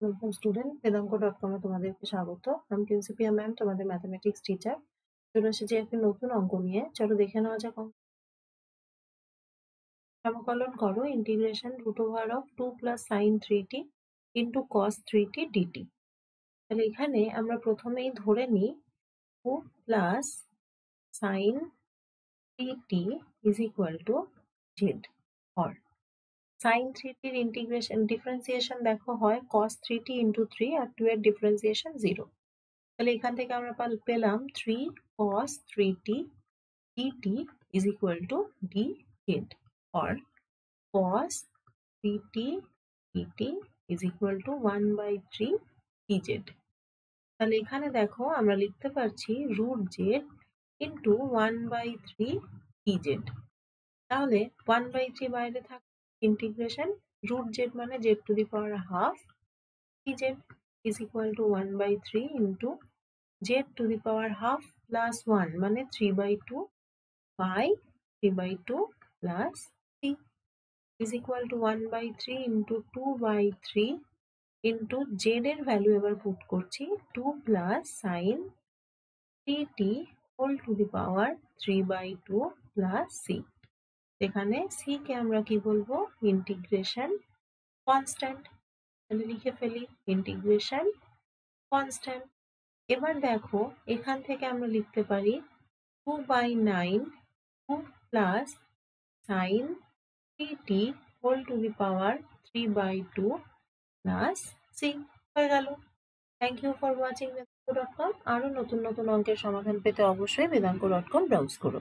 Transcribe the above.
Welcome student, বেদাঙ্ক.com এ তোমাদেরকে স্বাগত। আমি প্রিন্সিপিয়া ম্যাম, তোমাদের ম্যাথমেটিক্স টিচার। চলে এসেছি একটি নতুন অঙ্ক নিয়ে। চলো দেখে নেওয়া যাক। সমাকলন করো integration √2 + sin 3t * cos 3t dt। তাহলে এখানে আমরা প্রথমেই ধরে নিই 2 + sin 3t = z, or sin 3t এর ইন্টিগ্রেশন ডিফারেন্সিয়েশন দেখো হয় cos 3t * 3 আর 2 এর ডিফারেন্সিয়েশন 0। তাহলে এখান থেকে আমরা পেলাম 3 cos 3t dt = dz, or cos 3t dt = 1/3 dz। তাহলে এখানে দেখো আমরা লিখতে পারছি √z * 1/3 dz। তাহলে 1/3 বাইরে থাকে, ইন্টিগ্রেশন √z মানে z⁻½ dz = 1/3 z⁻½ + 1 মানে 3/2 by 3/2 plus c = 1/3 * 2/3 z এর ভ্যালু এবার পুট করছি 2 + sin 3t ⁻³ 3/2 plus c। এখানে c কে আমরা কি বলবো? Integration constant. তাহলে লিখে ফেলি ইন্টিগ্রেশন কনস্ট্যান্ট। এবার দেখো এখান থেকে আমরা লিখতে পারি 2/9 2 plus sin 3t ⁻³ 3/2 plus c হয়ে গেল। থ্যাংক ইউ ফর ওয়াচিং বেদাঙ্ক.com। আরো নতুন নতুন অঙ্কের সমাধান পেতে অবশ্যই বেদাঙ্ক.com ব্রাউজ করো।